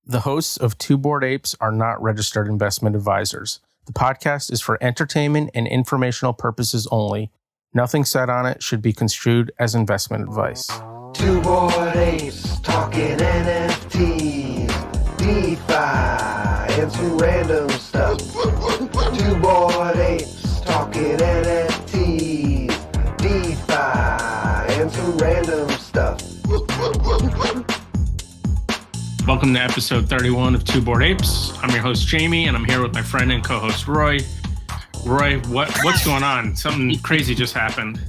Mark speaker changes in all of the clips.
Speaker 1: The hosts of Two Bored Apes are not registered investment advisors. The podcast is for entertainment and informational purposes only. Nothing said on it should be construed as investment advice.
Speaker 2: Two Bored Apes talking NFTs, DeFi, and some random stuff. Two Bored Apes talking NFTs, DeFi, and some random stuff.
Speaker 1: Welcome to episode 31 of Two Bored Apes. I'm your host, Jamie, and I'm here with my friend and co-host, Roy. Roy, what's going on? Something crazy just happened.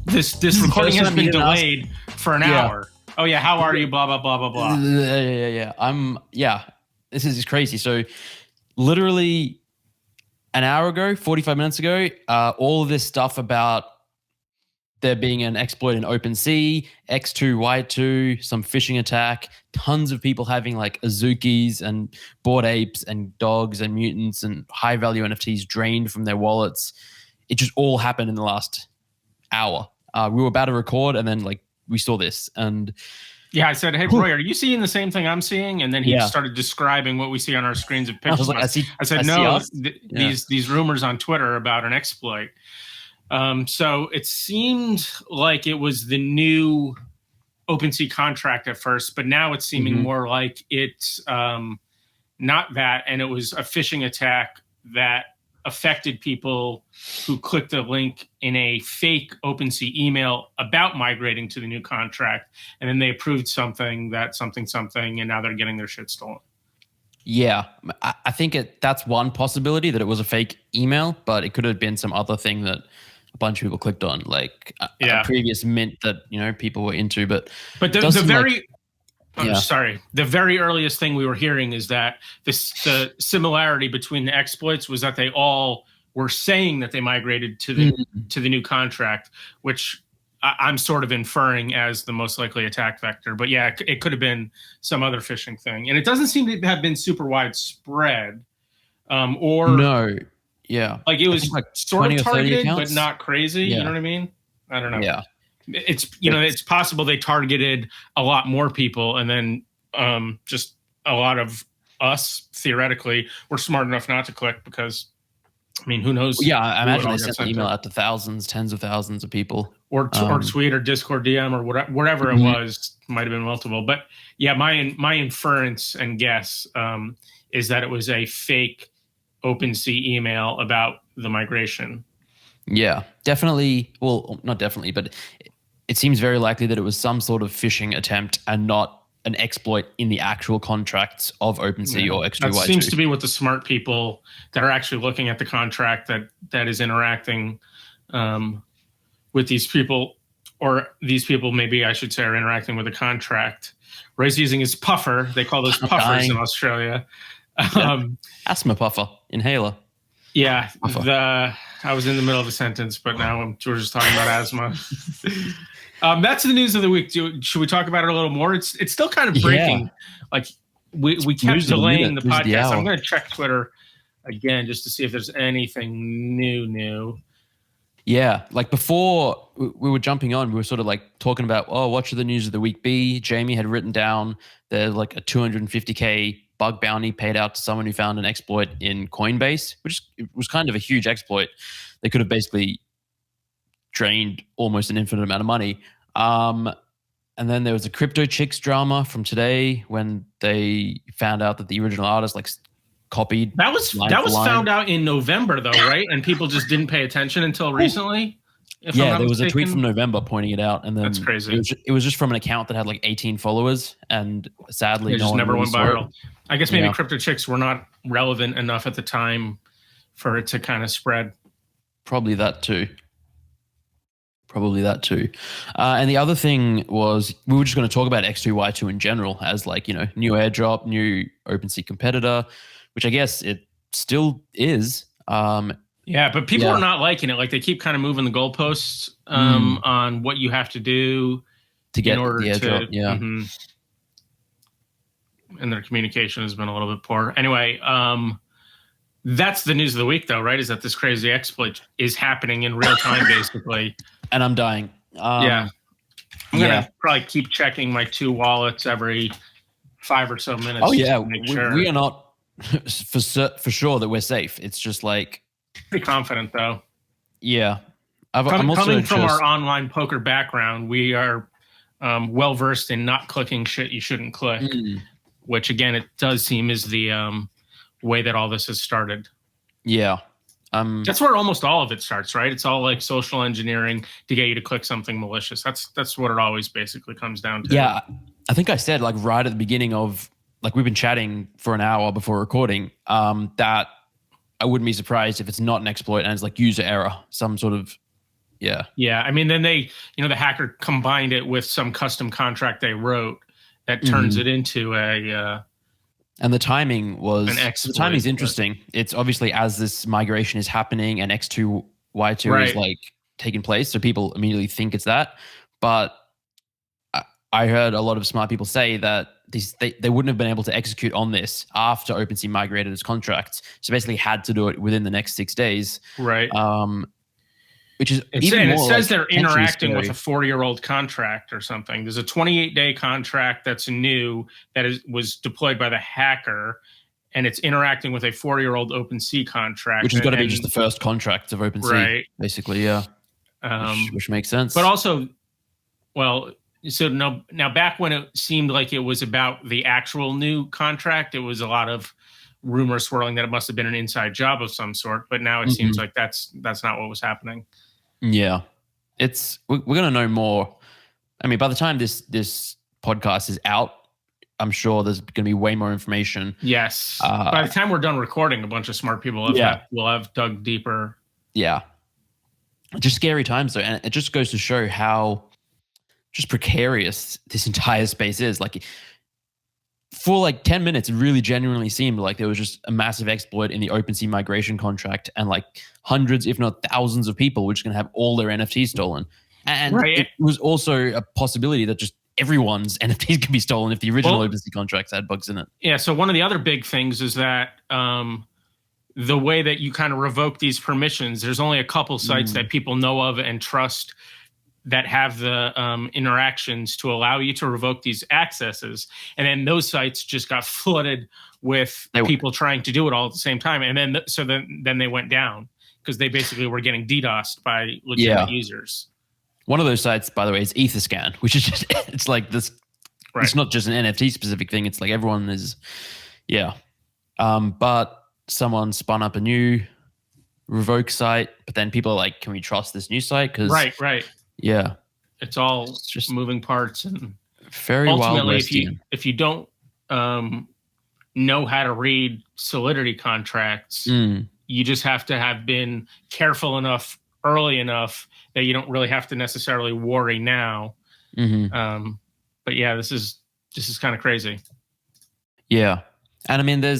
Speaker 1: This recording has been delayed for an hour. Oh, yeah, how are you? Blah, blah, blah, blah, blah.
Speaker 3: Yeah. This is just crazy. So literally an hour ago, 45 minutes ago, all of this stuff about there being an exploit in OpenSea, X2Y2, some phishing attack, tons of people having like Azukis and Bored Apes and dogs and mutants and high value NFTs drained from their wallets. It just all happened in the last hour. We were about to record and then we saw this. And
Speaker 1: yeah, I said, hey, Roy, are you seeing the same thing I'm seeing? And then he started describing what we see on our screens of pictures. I said, no, these rumors on Twitter about an exploit. So it seemed like it was the new OpenSea contract at first, but now it's seeming more like it's not that, and it was a phishing attack that affected people who clicked the link in a fake OpenSea email about migrating to the new contract, and then they approved something, and now they're getting their shit stolen.
Speaker 3: Yeah, I think that's one possibility, that it was a fake email, but it could have been some other thing that a bunch of people clicked on, like a previous mint that people were into. But
Speaker 1: the very earliest thing we were hearing is that the similarity between the exploits was that they all were saying that they migrated to the new contract, which I'm sort of inferring as the most likely attack vector. But yeah, it could have been some other phishing thing, and it doesn't seem to have been super widespread.
Speaker 3: Yeah,
Speaker 1: like it was sort of targeted, but not crazy.
Speaker 3: Yeah.
Speaker 1: You know what I mean? I don't know.
Speaker 3: Yeah,
Speaker 1: it's possible they targeted a lot more people, and then just a lot of us theoretically were smart enough not to click because, I mean, who knows?
Speaker 3: Yeah, I imagine they sent an email out to thousands, tens of thousands of people,
Speaker 1: or tweet or Discord DM or whatever it was. Might have been multiple, but yeah, my inference and guess is that it was a fake OpenSea email about the migration.
Speaker 3: Yeah, definitely. Well, not definitely, but it seems very likely that it was some sort of phishing attempt and not an exploit in the actual contracts of OpenSea or X2Y2.
Speaker 1: That seems to be what the smart people that are actually looking at the contract that is interacting with these people, or these people maybe I should say are interacting with the contract. Ray's using his puffer. They call those puffers in Australia.
Speaker 3: Asthma puffer, inhaler.
Speaker 1: Yeah, I was in the middle of a sentence, but now we're just talking about asthma. That's the news of the week. Should we talk about it a little more? It's still kind of breaking. Yeah. Like we kept delaying the podcast. I'm going to check Twitter again just to see if there's anything new.
Speaker 3: Yeah, like before we were jumping on, we were sort of like talking about, what should the news of the week be? Jamie had written down there's like a 250K bug bounty paid out to someone who found an exploit in Coinbase, which was kind of a huge exploit. They could have basically drained almost an infinite amount of money. And then there was a Crypto Chicks drama from today when they found out that the original artist copied.
Speaker 1: That was found out in November though, right? And people just didn't pay attention until recently.
Speaker 3: Yeah, there was a tweet from November pointing it out, and then
Speaker 1: that's crazy.
Speaker 3: It was just from an account that had 18 followers, and sadly,
Speaker 1: it just never went viral. I guess maybe Crypto Chicks were not relevant enough at the time for it to kind of spread.
Speaker 3: Probably that too. And the other thing was, we were just going to talk about X2Y2 in general as new airdrop, new OpenSea competitor, which I guess it still is.
Speaker 1: Yeah, but people are not liking it. Like they keep kind of moving the goalposts on what you have to do
Speaker 3: to get
Speaker 1: in order
Speaker 3: the airdrop.
Speaker 1: to. And their communication has been a little bit poor. Anyway, that's the news of the week, though, right? Is that this crazy exploit is happening in real time, basically.
Speaker 3: And I'm dying.
Speaker 1: I'm gonna probably keep checking my two wallets every 5 or so minutes.
Speaker 3: Oh yeah,
Speaker 1: sure.
Speaker 3: we are not for sure that we're safe. It's just like
Speaker 1: pretty confident though.
Speaker 3: Yeah,
Speaker 1: coming from our online poker background, we are well versed in not clicking shit you shouldn't click, which again it does seem is the way that all this has started.
Speaker 3: Yeah.
Speaker 1: That's where almost all of it starts, right? It's all like social engineering to get you to click something malicious. That's what it always basically comes down to.
Speaker 3: Yeah, I think I said like right at the beginning of like we've been chatting for an hour before recording that I wouldn't be surprised if it's not an exploit and it's like user error, some sort of Yeah.
Speaker 1: I mean, then they, the hacker combined it with some custom contract they wrote that turns it into a.
Speaker 3: And the timing was
Speaker 1: the
Speaker 3: timing is interesting. It's obviously as this migration is happening and X2 Y2 is like taking place, so people immediately think it's that. But I heard a lot of smart people say that they wouldn't have been able to execute on this after OpenSea migrated its contracts, so basically had to do it within the next 6 days.
Speaker 1: Right.
Speaker 3: Which is
Speaker 1: it says they're interacting with a 4-year-old contract or something. There's a 28-day contract that's new that was deployed by the hacker, and it's interacting with a 4-year-old OpenSea contract,
Speaker 3: which has got to be just the first contract of OpenSea, basically. Yeah, which makes sense.
Speaker 1: But also, well, so now back when it seemed like it was about the actual new contract, it was a lot of rumor swirling that it must have been an inside job of some sort. But now it seems like that's not what was happening.
Speaker 3: Yeah, we're gonna know more. I mean, by the time this podcast is out, I'm sure there's gonna be way more information.
Speaker 1: Yes. By the time we're done recording, a bunch of smart people will have dug deeper.
Speaker 3: Yeah. Just scary times though, and it just goes to show how just precarious this entire space is. Like for like 10 minutes, it really genuinely seemed like there was just a massive exploit in the OpenSea migration contract, and like hundreds, if not thousands of people were just going to have all their NFTs stolen. And it was also a possibility that just everyone's NFTs can be stolen if the original OpenSea contracts had bugs in it. Yeah,
Speaker 1: so one of the other big things is that the way that you kind of revoke these permissions, there's only a couple sites that people know of and trust that have the interactions to allow you to revoke these accesses. And then those sites just got flooded with people trying to do it all at the same time. And then they went down because they basically were getting DDoSed by legitimate users.
Speaker 3: One of those sites, by the way, is Etherscan, which is just, it's like this, it's not just an NFT specific thing. It's like everyone is, but someone spun up a new revoke site, but then people are like, can we trust this new site? Because
Speaker 1: right.
Speaker 3: Yeah,
Speaker 1: it's all just moving parts, and
Speaker 3: very
Speaker 1: ultimately, if you don't know how to read Solidity contracts, you just have to have been careful enough early enough that you don't really have to necessarily worry now. But yeah, this is kind of crazy.
Speaker 3: Yeah, and I mean, there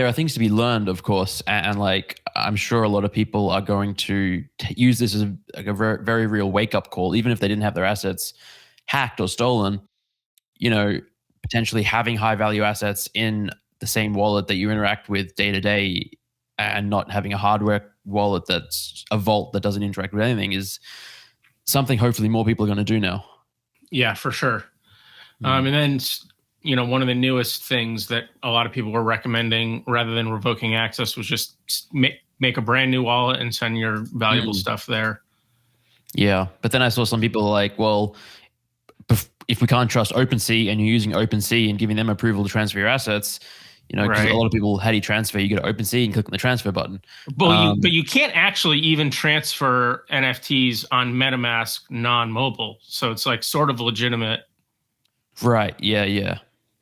Speaker 3: are things to be learned, of course, and like I'm sure a lot of people are going to use this as a very, very real wake-up call, even if they didn't have their assets hacked or stolen. Potentially having high-value assets in the same wallet that you interact with day to day, and not having a hardware wallet that's a vault that doesn't interact with anything is something hopefully more people are going to do now.
Speaker 1: Yeah, for sure. And then one of the newest things that a lot of people were recommending rather than revoking access was just make a brand new wallet and send your valuable stuff there.
Speaker 3: Yeah. But then I saw some people like, well, if we can't trust OpenSea and you're using OpenSea and giving them approval to transfer your assets, because a lot of people, how do you transfer? You go to OpenSea and click on the transfer button.
Speaker 1: But you can't actually even transfer NFTs on MetaMask non-mobile. So it's like sort of legitimate.
Speaker 3: Right. Yeah.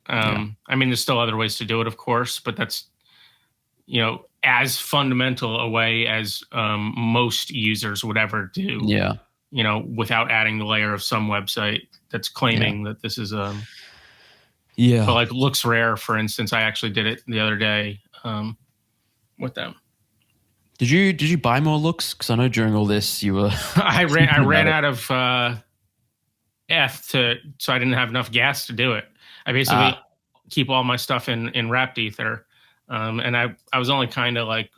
Speaker 1: I mean, there's still other ways to do it, of course, but that's, as fundamental a way as most users would ever do.
Speaker 3: Yeah.
Speaker 1: Without adding the layer of some website that's claiming that this is But like Looks Rare, for instance, I actually did it the other day with them.
Speaker 3: Did you buy more looks? Because I know during all this you were.
Speaker 1: I ran out of so I didn't have enough gas to do it. I basically keep all my stuff in wrapped ether. And I was only kind of like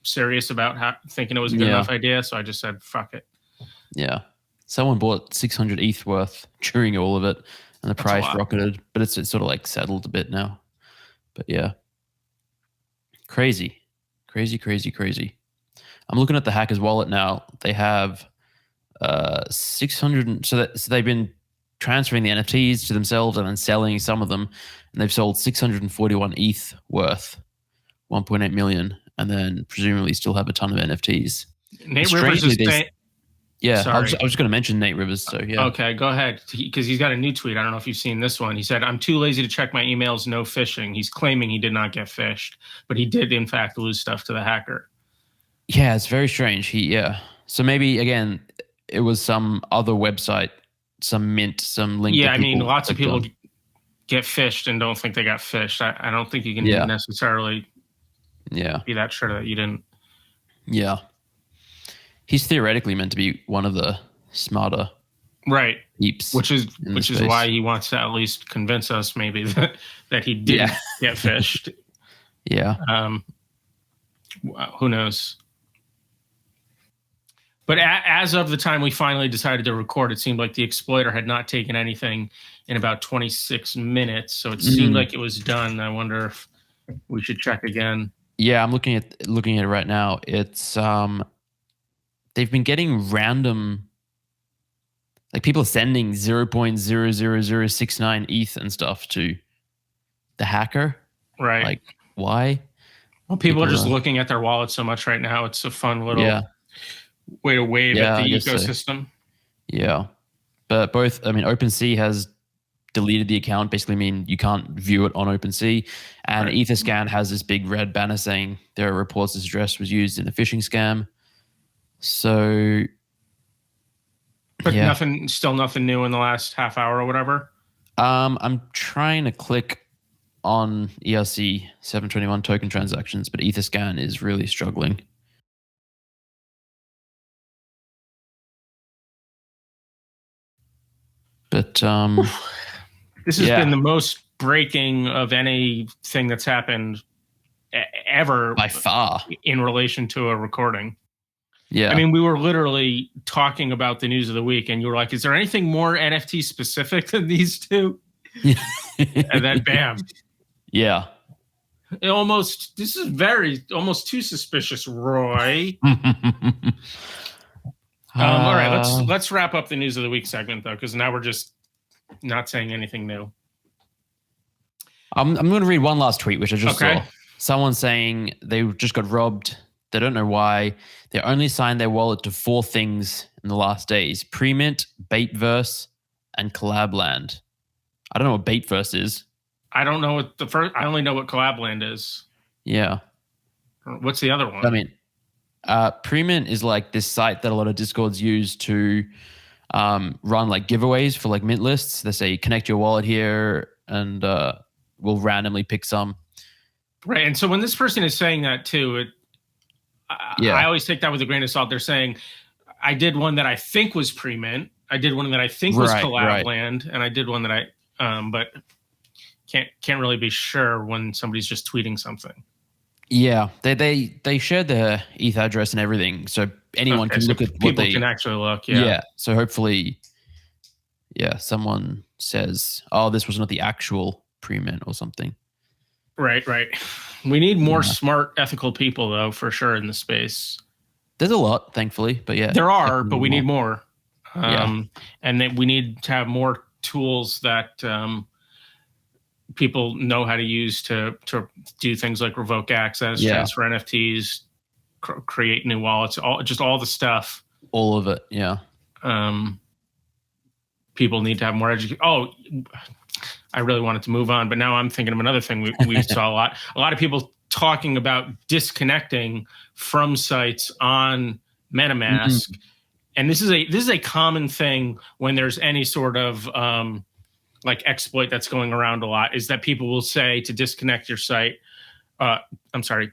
Speaker 1: serious about thinking it was a good enough idea. So I just said, fuck it.
Speaker 3: Yeah. Someone bought 600 ETH worth during all of it. and the price rocketed, but it's sort of like settled a bit now. But yeah, crazy. I'm looking at the hackers' wallet now. They have 600. So they've been transferring the NFTs to themselves and then selling some of them, and they've sold 641 ETH worth, 1.8 million, and then presumably still have a ton of NFTs.
Speaker 1: Nate Rivers is saying.
Speaker 3: Yeah, I was just going to mention Nate Rivers. So yeah.
Speaker 1: Okay, go ahead. Because he's got a new tweet. I don't know if you've seen this one. He said, "I'm too lazy to check my emails. No phishing." He's claiming he did not get phished, but he did in fact lose stuff to the hacker.
Speaker 3: Yeah, it's very strange. So maybe again, it was some other website, some mint, some link.
Speaker 1: Yeah, I mean, lots of people get phished and don't think they got phished. I don't think you can necessarily be that sure that you didn't.
Speaker 3: Yeah. He's theoretically meant to be one of the smarter Apes,
Speaker 1: which is why he wants to at least convince us maybe that he didn't get phished.
Speaker 3: Yeah.
Speaker 1: Who knows? But as of the time we finally decided to record, it seemed like the exploiter had not taken anything in about 26 minutes. So it seemed like it was done. I wonder if we should check again.
Speaker 3: Yeah, I'm looking at it right now. It's they've been getting random, like people are sending 0.00069 ETH and stuff to the hacker. Right. Like, why?
Speaker 1: Well, people are just looking at their wallet so much right now. It's a fun little way to wave at the ecosystem.
Speaker 3: So. Yeah. But OpenSea has deleted the account, basically mean you can't view it on OpenSea. And Etherscan has this big red banner saying there are reports this address was used in a phishing scam. So,
Speaker 1: but still nothing new in the last half hour or whatever.
Speaker 3: I'm trying to click on ERC 721 token transactions, but Etherscan is really struggling. But
Speaker 1: this has been the most breaking of anything that's happened ever
Speaker 3: by far
Speaker 1: in relation to a recording.
Speaker 3: Yeah.
Speaker 1: I mean, we were literally talking about the news of the week, and you were like, is there anything more NFT specific than these two? And then bam.
Speaker 3: Yeah.
Speaker 1: This is almost too suspicious, Roy. All right, let's wrap up the news of the week segment, though, because now we're just not saying anything new.
Speaker 3: I'm going to read one last tweet, which I just saw. Someone saying they just got robbed. They don't know why. They only signed their wallet to 4 things in the last days: Premint, Baitverse, and Collabland. I don't know what Baitverse is.
Speaker 1: I don't know what I only know what Collabland is.
Speaker 3: Yeah.
Speaker 1: What's the other one?
Speaker 3: I mean, Premint is like this site that a lot of Discords use to run like giveaways for like mint lists. They say connect your wallet here, and we'll randomly pick some.
Speaker 1: Right, and so when this person is saying that too, I always take that with a grain of salt. They're saying, I did one that I think was Premint. I did one that I think was Collabland, and I did one that but can't really be sure when somebody's just tweeting something.
Speaker 3: Yeah, they shared their ETH address and everything, so anyone can look at what
Speaker 1: people can actually look. Yeah.
Speaker 3: So hopefully, someone says, "Oh, this was not the actual Premint" or something.
Speaker 1: Right. We need more smart, ethical people, though, for sure, in the space.
Speaker 3: There's a lot, thankfully, but
Speaker 1: there are, but we need more. And then we need to have more tools that people know how to use to do things like revoke access, transfer NFTs, create new wallets, all the stuff.
Speaker 3: All of it, yeah.
Speaker 1: People need to have more education. Oh, I really wanted to move on, but now I'm thinking of another thing we saw a lot. A lot of people talking about disconnecting from sites on MetaMask. And this is a common thing when there's any sort of like exploit that's going around a lot, is that people will say to disconnect your site.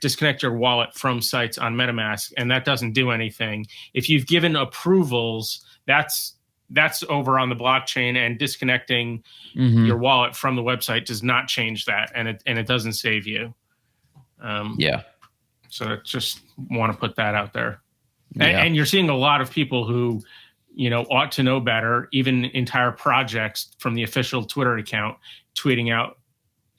Speaker 1: Disconnect your wallet from sites on MetaMask, and that doesn't do anything. If you've given approvals, that's over on the blockchain, and disconnecting your wallet from the website does not change that, and it doesn't save you. So I just want to put that out there. And you're seeing a lot of people who ought to know better. Even entire projects from the official Twitter account tweeting out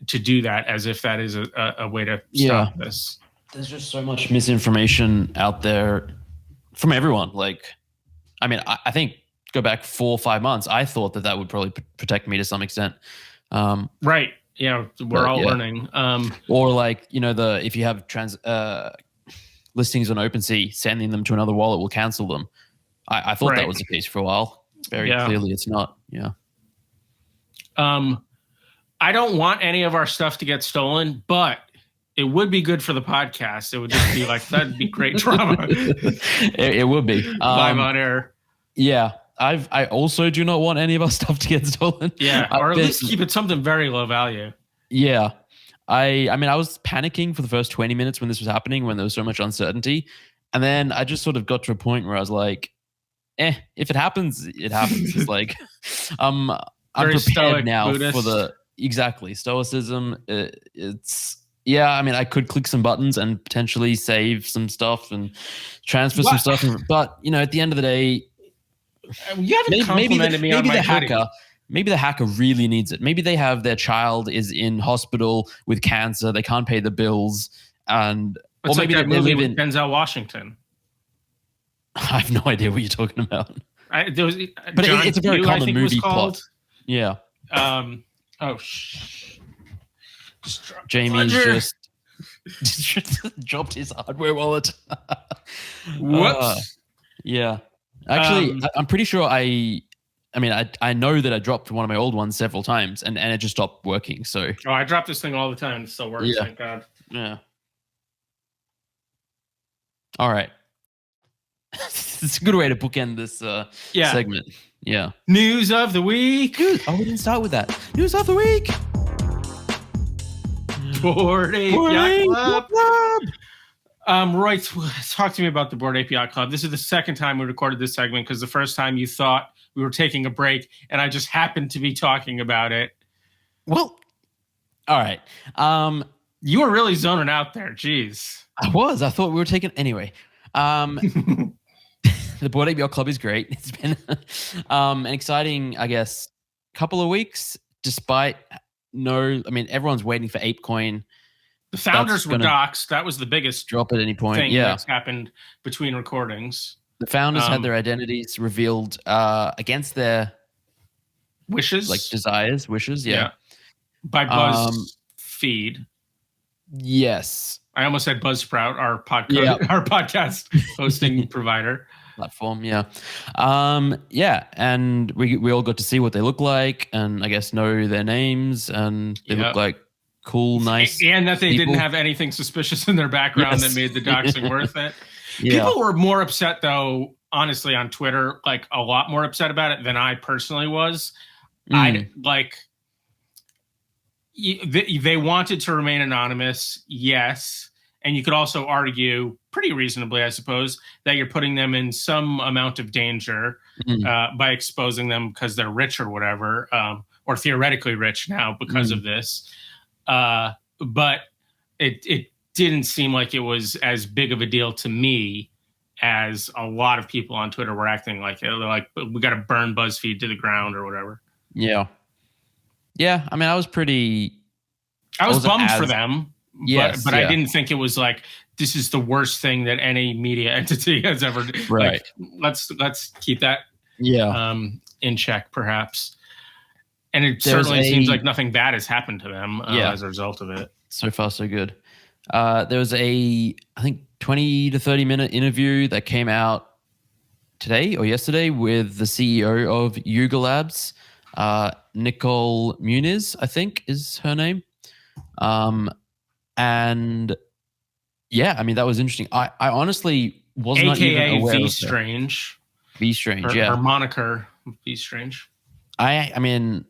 Speaker 1: to do that as if that is a way to stop this.
Speaker 3: There's just so much misinformation out there from everyone. Like, I mean, I think go back 4 or 5 months, I thought that would probably protect me to some extent.
Speaker 1: Right. Yeah. We're all learning.
Speaker 3: Or like, if you have listings on OpenSea, sending them to another wallet will cancel them. I thought that was the case for a while. Very clearly it's not. Yeah.
Speaker 1: I don't want any of our stuff to get stolen, but it would be good for the podcast. It would just be like, that'd be great drama.
Speaker 3: It would be.
Speaker 1: Live on air.
Speaker 3: Yeah. I also do not want any of our stuff to get stolen.
Speaker 1: Yeah. Or at least keep it something very low value.
Speaker 3: Yeah. I mean, I was panicking for the first 20 minutes when this was happening, when there was so much uncertainty. And then I just sort of got to a point where I was like, if it happens, it happens. It's like, I'm prepared now Buddhist. For exactly stoicism. I mean, I could click some buttons and potentially save some stuff and transfer some stuff. But, at the end of the day,
Speaker 1: you haven't complimented me on my
Speaker 3: hacker. Maybe the hacker really needs it. Maybe they have their child is in hospital with cancer. They can't pay the bills. And
Speaker 1: or maybe like that movie with Denzel Washington.
Speaker 3: I have no idea what you're talking about.
Speaker 1: It's
Speaker 3: a very common movie plot. Yeah. Jamie just dropped his hardware wallet.
Speaker 1: Whoops.
Speaker 3: Yeah. Actually, I'm pretty sure I know that I dropped one of my old ones several times and it just stopped working. So
Speaker 1: I drop this thing all the time. It still works. Yeah. Thank God.
Speaker 3: Yeah. All right. It's a good way to bookend this segment. Yeah.
Speaker 1: News of the week.
Speaker 3: We didn't start with that. News of the week.
Speaker 1: Bored Ape Yacht Club. Roy, talk to me about the Bored Ape Yacht Club. This is the second time we recorded this segment because the first time you thought we were taking a break and I just happened to be talking about it.
Speaker 3: Well, all right.
Speaker 1: You were really zoning out there. Jeez.
Speaker 3: I was. I thought we were taking... Anyway. The Bored Ape Yacht Club is great. It's been an exciting, I guess, couple of weeks, despite everyone's waiting for ApeCoin.
Speaker 1: The founders were doxed. That was the biggest
Speaker 3: drop at any point.
Speaker 1: Thing that's happened between recordings.
Speaker 3: The founders had their identities revealed against their
Speaker 1: wishes,
Speaker 3: like desires, wishes. Yeah.
Speaker 1: By Buzzfeed.
Speaker 3: Yes.
Speaker 1: I almost said Buzzsprout, our podcast hosting provider.
Speaker 3: Platform, yeah. And we all got to see what they look like and I guess know their names and they look like cool, nice
Speaker 1: and that they
Speaker 3: people.
Speaker 1: Didn't have anything suspicious in their background that made the doxing worth it. People were more upset though, honestly, on Twitter, like a lot more upset about it than I personally was. They wanted to remain anonymous, yes. And you could also argue pretty reasonably, I suppose, that you're putting them in some amount of danger by exposing them because they're rich or whatever, or theoretically rich now because of this. But it didn't seem like it was as big of a deal to me as a lot of people on Twitter were acting like. They're like, we got to burn BuzzFeed to the ground or whatever.
Speaker 3: Yeah. Yeah. I mean, I was
Speaker 1: bummed for them. Yes, but I didn't think it was like this is the worst thing that any media entity has ever done.
Speaker 3: Right.
Speaker 1: Like, let's keep that in check, perhaps. And it certainly seems like nothing bad has happened to them as a result of it.
Speaker 3: So far, so good. There was I think 20 to 30 minute interview that came out today or yesterday with the CEO of Yuga Labs, Nicole Muniz, I think is her name. And yeah, I mean, that was interesting. I honestly was not even aware
Speaker 1: of Strange.
Speaker 3: V Strange,
Speaker 1: Her moniker, V Strange.
Speaker 3: I mean,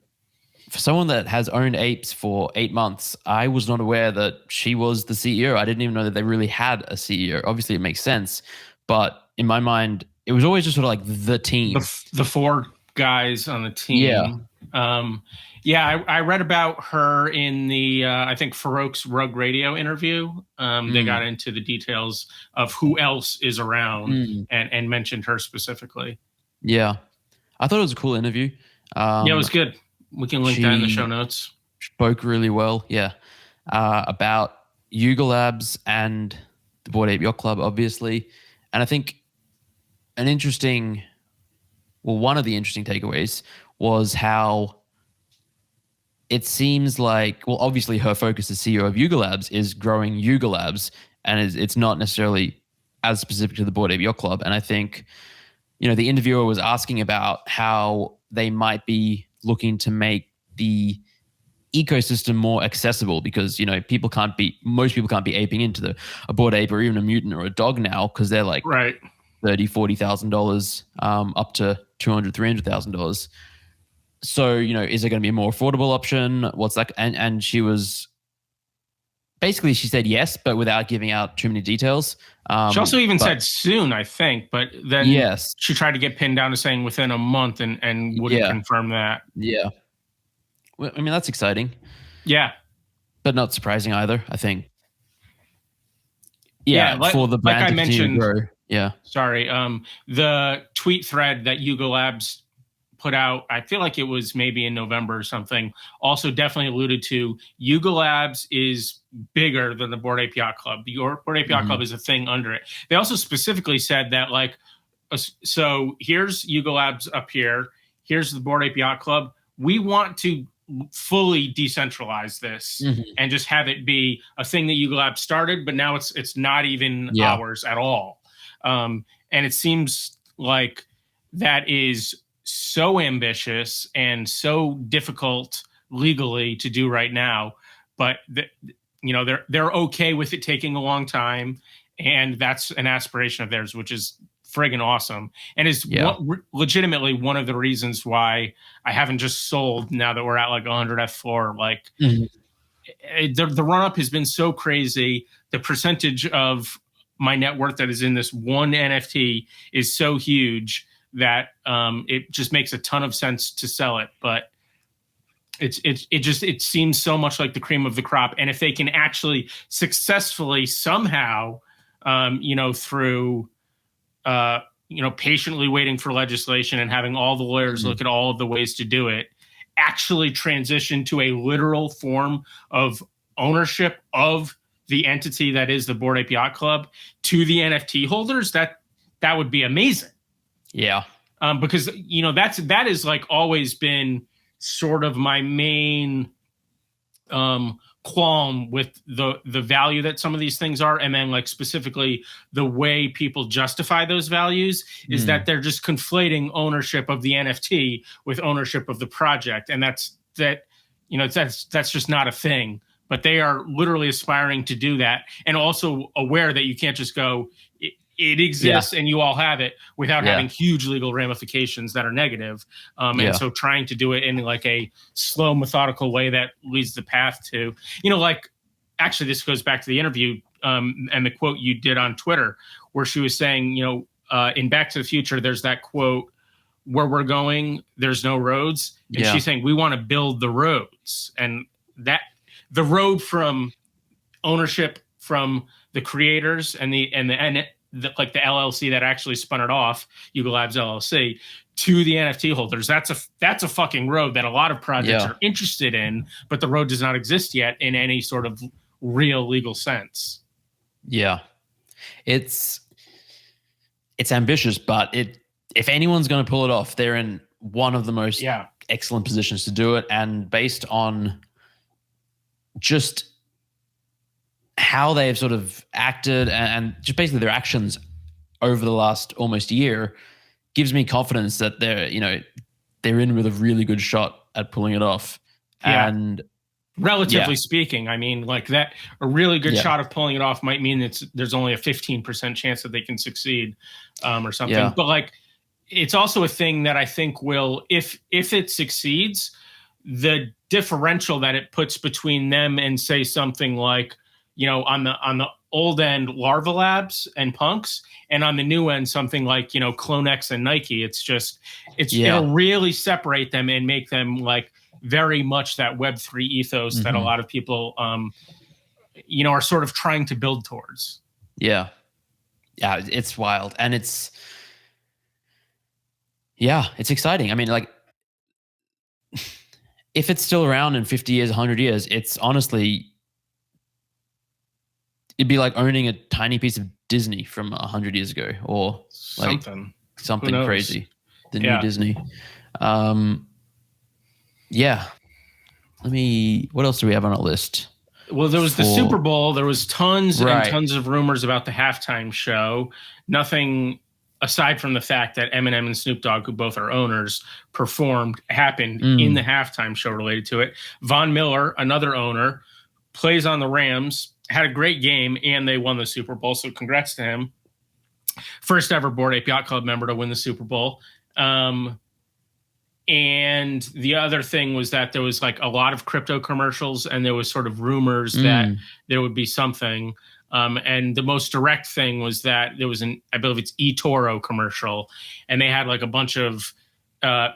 Speaker 3: for someone that has owned Apes for 8 months, I was not aware that she was the CEO. I didn't even know that they really had a CEO. Obviously, it makes sense. But in my mind, it was always just sort of like the team.
Speaker 1: The four guys on the team. Yeah. I read about her in the, I think, Farouk's Rug Radio interview. They got into the details of who else is around and mentioned her specifically.
Speaker 3: Yeah. I thought it was a cool interview.
Speaker 1: Yeah, it was good. We can link that in the show notes.
Speaker 3: Spoke really well, about Yuga Labs and the Bored Ape Yacht Club, obviously. And I think one of the interesting takeaways was how it seems like, well, obviously her focus as CEO of Yuga Labs is growing Yuga Labs, and it's not necessarily as specific to the Bored Ape Yacht Club. And I think, the interviewer was asking about how they might be looking to make the ecosystem more accessible because, most people can't be aping into a Bored Ape or even a mutant or a dog now because they're like
Speaker 1: right.
Speaker 3: $30,000-$40,000 up to $200,000-$300,000. So, is there going to be a more affordable option? What's that? And she said yes, but without giving out too many details.
Speaker 1: She also even said soon, I think, but then she tried to get pinned down to saying within a month and wouldn't confirm that.
Speaker 3: Yeah. Well, I mean, that's exciting.
Speaker 1: Yeah.
Speaker 3: But not surprising either, I think.
Speaker 1: For the brand to continue to grow.
Speaker 3: Yeah.
Speaker 1: Sorry. The tweet thread that Yuga Labs put out, I feel like it was maybe in November or something, also definitely alluded to Yuga Labs is bigger than the Bored Ape Yacht Club. The Bored Ape Yacht Club is a thing under it. They also specifically said that, so here's Yuga Labs up here. Here's the Bored Ape Yacht Club. We want to fully decentralize this and just have it be a thing that Yuga Labs started, but now it's not even ours at all. And it seems like that is so ambitious and so difficult legally to do right now, but they're okay with it taking a long time, and that's an aspiration of theirs, which is friggin' awesome, and is legitimately one of the reasons why I haven't just sold now that we're at like 100 F4. The run up has been so crazy. The percentage of my net worth that is in this one NFT is so huge that it just makes a ton of sense to sell it. But it seems so much like the cream of the crop. And if they can actually successfully somehow, through patiently waiting for legislation and having all the lawyers look at all of the ways to do it, actually transition to a literal form of ownership of the entity that is the Bored Ape Yacht Club to the NFT holders, that would be amazing.
Speaker 3: Yeah.
Speaker 1: Because, that is like always been sort of my main qualm with the value that some of these things are. And then like specifically the way people justify those values is that they're just conflating ownership of the NFT with ownership of the project. And that's just not a thing, but they are literally aspiring to do that. And also aware that you can't just go, it exists and you all have it without having huge legal ramifications that are negative. And so trying to do it in like a slow, methodical way that leads the path to, actually this goes back to the interview and the quote you did on Twitter where she was saying, in Back to the Future, there's that quote, where we're going, there's no roads. And she's saying, we want to build the roads. And that the road from ownership from the creators and the LLC that actually spun it off, Yuga Labs LLC, to the NFT holders. That's a fucking road that a lot of projects are interested in, but the road does not exist yet in any sort of real legal sense.
Speaker 3: Yeah. It's ambitious, but if anyone's going to pull it off, they're in one of the most excellent positions to do it. And based on just how they've sort of acted and just basically their actions over the last almost year gives me confidence that they're in with a really good shot at pulling it off. Yeah. And
Speaker 1: relatively speaking, I mean, like that, a really good shot of pulling it off might mean there's only a 15% chance that they can succeed or something. Yeah. But like, it's also a thing that I think will, if it succeeds, the differential that it puts between them and say something like, on the old end, Larva Labs and Punks, and on the new end, something like, CloneX and Nike. It'll really separate them and make them like very much that Web3 ethos that a lot of people, are sort of trying to build towards.
Speaker 3: Yeah. Yeah. It's wild. And Yeah, it's exciting. I mean, like, if it's still around in 50 years, 100 years, it's honestly, it'd be like owning a tiny piece of Disney from 100 years ago, or like something crazy. The new Disney. Yeah. What else do we have on our list?
Speaker 1: Well, there was the Super Bowl. There was tons and tons of rumors about the halftime show. Nothing aside from the fact that Eminem and Snoop Dogg, who both are owners, happened in the halftime show related to it. Von Miller, another owner, plays on the Rams, had a great game, and they won the Super Bowl. So congrats to him. First ever Bored Ape Yacht Club member to win the Super Bowl. And the other thing was that there was like a lot of crypto commercials, and there was sort of rumors that there would be something. And the most direct thing was that there was I believe it's eToro commercial, and they had like a bunch of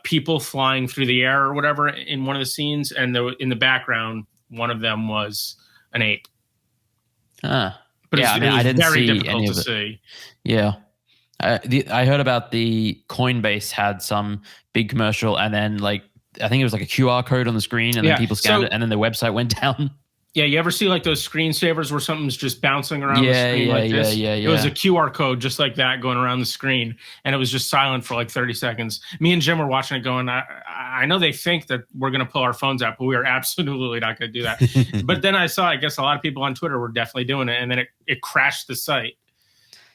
Speaker 1: people flying through the air or whatever in one of the scenes, and in the background, one of them was an ape. But
Speaker 3: yeah, I didn't
Speaker 1: very
Speaker 3: see
Speaker 1: difficult
Speaker 3: any of
Speaker 1: to
Speaker 3: it.
Speaker 1: see.
Speaker 3: Yeah. I heard about the Coinbase had some big commercial, and then like I think it was like a QR code on the screen, and then people scanned it, and then the website went down.
Speaker 1: Yeah, you ever see like those screensavers where something's just bouncing around the screen like this? Yeah. It was a QR code just like that going around the screen, and it was just silent for like 30 seconds. Me and Jim were watching it going, I know they think that we're going to pull our phones out, but we are absolutely not going to do that. But then I guess a lot of people on Twitter were definitely doing it, and then it crashed the site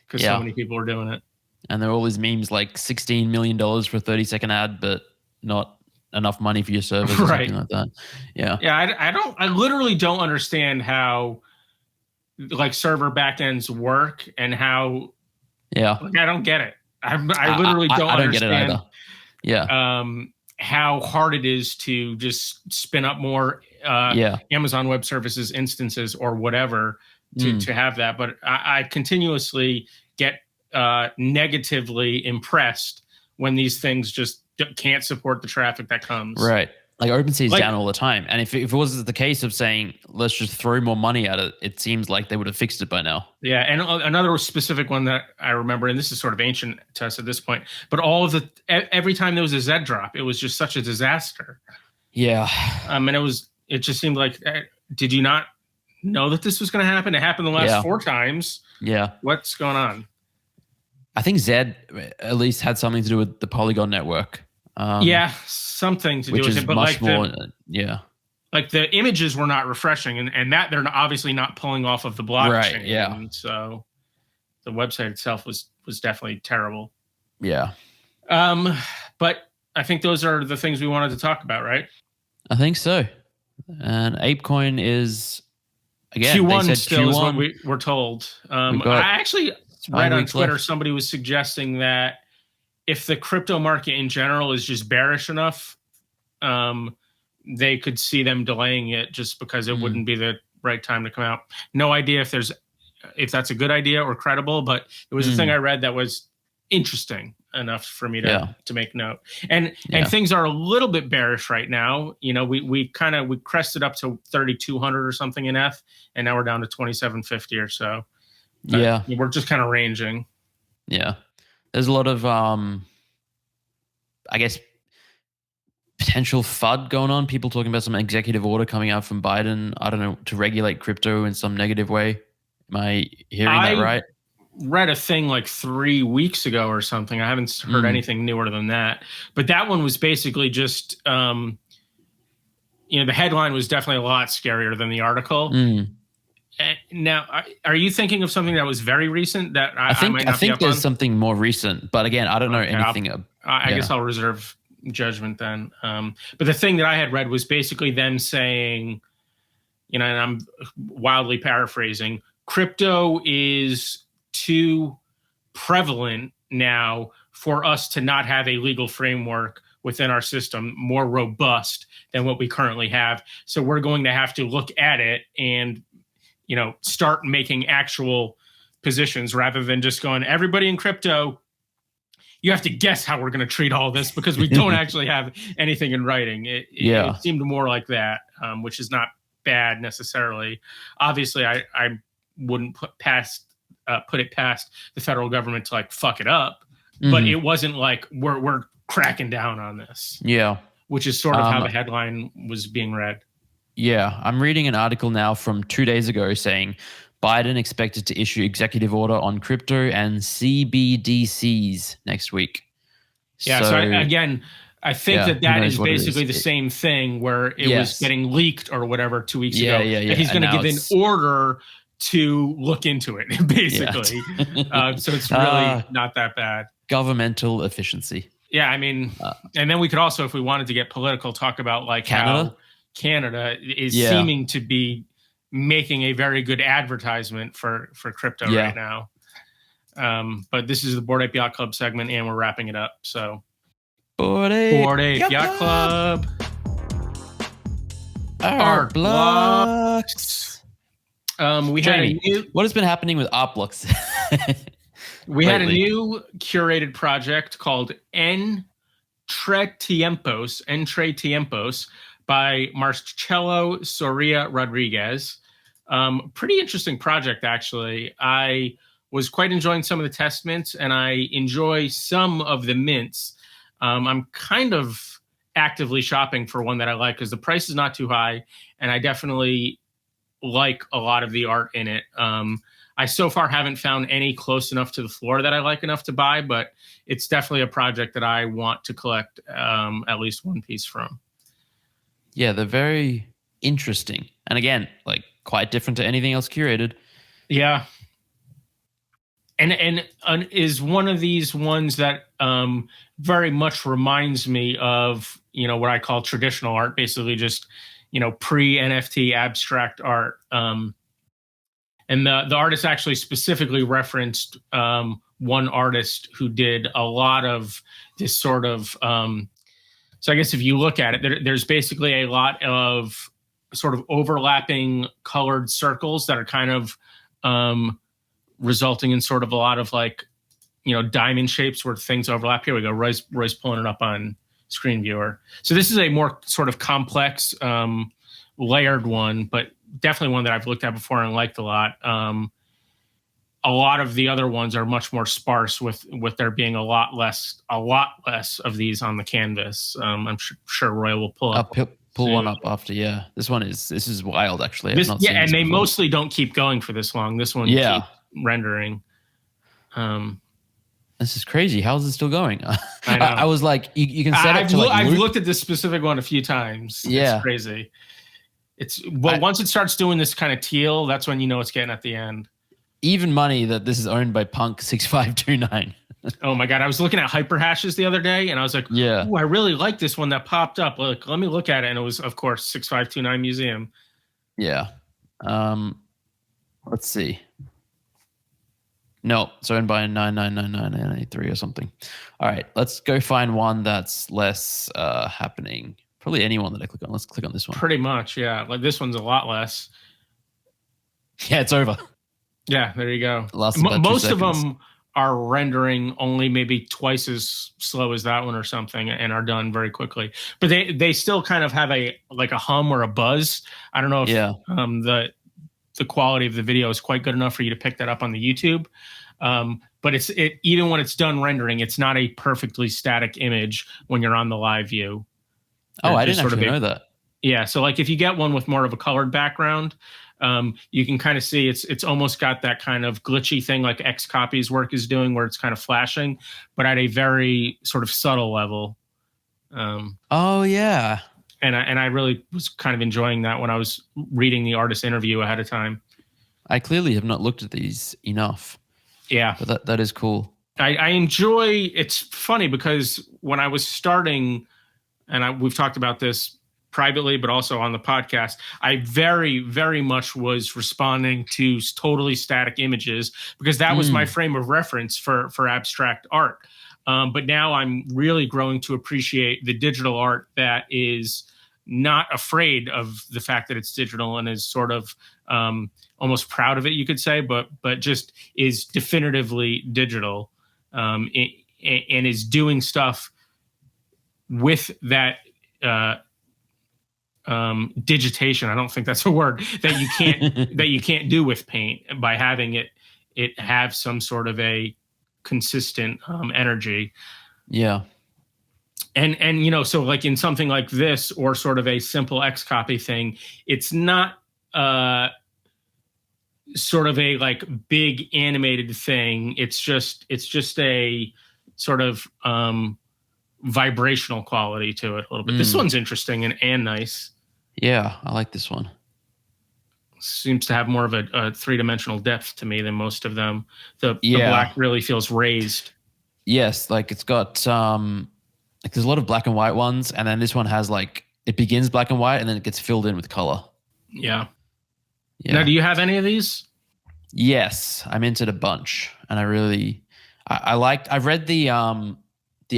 Speaker 1: because so many people were doing it.
Speaker 3: And there are all these memes like $16 million for a 30-second ad, but not enough money for your servers or something like that. Yeah.
Speaker 1: Yeah. I literally don't understand how like server backends work and how, like, I don't get it. I literally don't understand
Speaker 3: get it either. Yeah.
Speaker 1: How hard it is to just spin up more Amazon Web Services instances or whatever to have that. But I continuously get negatively impressed when these things just can't support the traffic that comes.
Speaker 3: Right. Like OpenSea is down all the time. And if it was the case of saying, let's just throw more money at it, it seems like they would have fixed it by now.
Speaker 1: Yeah. And another specific one that I remember, and this is sort of ancient to us at this point, but every time there was a Z drop, it was just such a disaster.
Speaker 3: Yeah.
Speaker 1: And it just seemed like, did you not know that this was going to happen? It happened the last 4 times.
Speaker 3: Yeah.
Speaker 1: What's going on?
Speaker 3: I think Zed at least had something to do with the Polygon network.
Speaker 1: Something to do with it, but
Speaker 3: much more,
Speaker 1: like the images were not refreshing, and that they're obviously not pulling off of the blockchain.
Speaker 3: Right, yeah.
Speaker 1: And so the website itself was definitely terrible.
Speaker 3: Yeah.
Speaker 1: But I think those are the things we wanted to talk about, right?
Speaker 3: I think so. And ApeCoin is again
Speaker 1: Q1 still is what we're told. I actually read on Twitter somebody was suggesting that if the crypto market in general is just bearish enough, they could see them delaying it just because it wouldn't be the right time to come out. No idea if that's a good idea or credible, but it was a thing I read that was interesting enough for me to make note. And things are a little bit bearish right now. You know, we crested up to 3,200 or something in F, and now we're down to 2,750 or so. But we're just kind of ranging.
Speaker 3: Yeah. There's a lot of, I guess, potential FUD going on. People talking about some executive order coming out from Biden, I don't know, to regulate crypto in some negative way. Am I hearing that right?
Speaker 1: Read a thing like 3 weeks ago or something. I haven't heard anything newer than that. But that one was basically just, the headline was definitely a lot scarier than the article. Now, are you thinking of something that was very recent that I think
Speaker 3: there's something more recent, but again, I don't know anything.
Speaker 1: I guess I'll reserve judgment then. But the thing that I had read was basically them saying, and I'm wildly paraphrasing, crypto is too prevalent now for us to not have a legal framework within our system more robust than what we currently have. So we're going to have to look at it and start making actual positions rather than just going, everybody in crypto, you have to guess how we're going to treat all this because we don't actually have anything in writing. It seemed more like that, which is not bad necessarily. Obviously, I wouldn't put it past the federal government to like fuck it up, but it wasn't like we're cracking down on this.
Speaker 3: Yeah.
Speaker 1: Which is sort of how the headline was being read.
Speaker 3: Yeah. I'm reading an article now from 2 days ago saying Biden expected to issue executive order on crypto and CBDCs next week.
Speaker 1: Yeah. So I think that is basically the same thing where it was getting leaked or whatever 2 weeks ago. That he's going to give an order to look into it, basically. So it's really not that bad.
Speaker 3: Governmental efficiency.
Speaker 1: Yeah, I mean, and then we could also, if we wanted to get political, talk about like how Canada is seeming to be making a very good advertisement for crypto right now. But this is the Bored Ape Yacht Club segment, and we're wrapping it up. So, Bored Ape Yacht Club.
Speaker 3: Artblocks.
Speaker 1: We had a new.
Speaker 3: What has been happening with Artblocks?
Speaker 1: We had a new curated project called Entretiempos by Marcelo Soria Rodriguez. Pretty interesting project, actually. I was quite enjoying some of the test mints, and I enjoy some of the mints. I'm kind of actively shopping for one that I like because the price is not too high, and I definitely like a lot of the art in it. I so far haven't found any close enough to the floor that I like enough to buy, but it's definitely a project that I want to collect at least one piece from.
Speaker 3: Yeah, they're very interesting. And again, like quite different to anything else curated.
Speaker 1: Yeah. And is one of these ones that very much reminds me of, what I call traditional art, basically just, pre-NFT abstract art. And the artist actually specifically referenced one artist who did a lot of this sort of. So I guess if you look at it, there's basically a lot of sort of overlapping colored circles that are kind of resulting in sort of a lot of like, diamond shapes where things overlap. Here we go. Roy's pulling it up on screen viewer. So this is a more sort of complex, layered one, but definitely one that I've looked at before and liked a lot. A lot of the other ones are much more sparse with there being a lot less of these on the canvas. I'm sure Roy will pull
Speaker 3: one up after. Yeah, this is wild actually.
Speaker 1: And they mostly don't keep going for this long. This one keeps rendering.
Speaker 3: This is crazy. How is it still going? I was like, you can set it to
Speaker 1: I've looked at this specific one a few times. Yeah, it's crazy. Once it starts doing this kind of teal, that's when it's getting at the end.
Speaker 3: Even money that this is owned by Punk 6529.
Speaker 1: Oh my God. I was looking at hyperhashes the other day and I was like, I really like this one that popped up. Like, let me look at it. And it was, of course, 6529 Museum.
Speaker 3: Yeah. Let's see. No, it's owned by 9999983 or something. All right. Let's go find one that's less happening. Probably anyone that I click on. Let's click on this one.
Speaker 1: Pretty much, yeah. Like this one's a lot less.
Speaker 3: Yeah, it's over.
Speaker 1: Yeah, there you go.
Speaker 3: Most
Speaker 1: of them are rendering only maybe twice as slow as that one or something, and are done very quickly. But they still kind of have a hum or a buzz. I don't know if the quality of the video is quite good enough for you to pick that up on the YouTube. But it even when it's done rendering, it's not a perfectly static image when you're on the live view.
Speaker 3: Oh, I didn't actually know that.
Speaker 1: Yeah, so like if you get one with more of a colored background, you can kind of see it's almost got that kind of glitchy thing like XCOPY's work is doing, where it's kind of flashing, but at a very sort of subtle level.
Speaker 3: Oh yeah,
Speaker 1: and I really was kind of enjoying that when I was reading the artist interview ahead of time.
Speaker 3: I clearly have not looked at these enough.
Speaker 1: Yeah,
Speaker 3: but that is cool.
Speaker 1: I enjoy. It's funny because when I was starting. And we've talked about this privately, but also on the podcast, I very, very much was responding to totally static images because that was my frame of reference for abstract art. But now I'm really growing to appreciate the digital art that is not afraid of the fact that it's digital and is sort of almost proud of it, you could say, but just is definitively digital and is doing stuff with that digitation. I don't think that's a word that you can't do with paint by having it have some sort of a consistent energy.
Speaker 3: Yeah.
Speaker 1: And you know, so like in something like this or sort of a simple XCOPY thing, it's not sort of a like big animated thing. It's just a sort of vibrational quality to it a little bit. This one's interesting and nice.
Speaker 3: Yeah, I like this one.
Speaker 1: Seems to have more of a three-dimensional depth to me than most of them. The black really feels raised.
Speaker 3: Yes, like it's got like there's a lot of black and white ones, and then this one has like it begins black and white and then it gets filled in with color.
Speaker 1: Yeah. Now, do you have any of these?
Speaker 3: Yes, I minted a bunch, and I've read the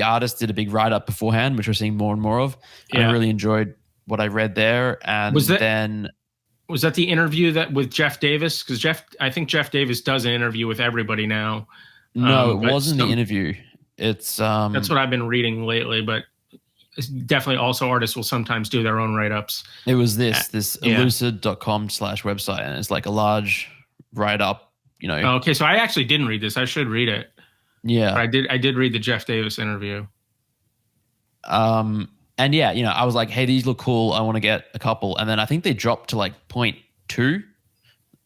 Speaker 3: artist did a big write up beforehand, which we're seeing more and more of. Yeah. I really enjoyed what I read there, and was
Speaker 1: that the interview that with Jeff Davis? Because I think Jeff Davis does an interview with everybody now.
Speaker 3: No, it wasn't the interview. It's
Speaker 1: that's what I've been reading lately, but definitely also artists will sometimes do their own write-ups.
Speaker 3: It was this elucid.com/website, and it's like a large write-up, you know.
Speaker 1: Okay, so I actually didn't read this. I should read it.
Speaker 3: Yeah.
Speaker 1: But I did read the Jeff Davis interview.
Speaker 3: And yeah, you know, I was like, hey, these look cool. I want to get a couple. And then I think they dropped to like 0.2.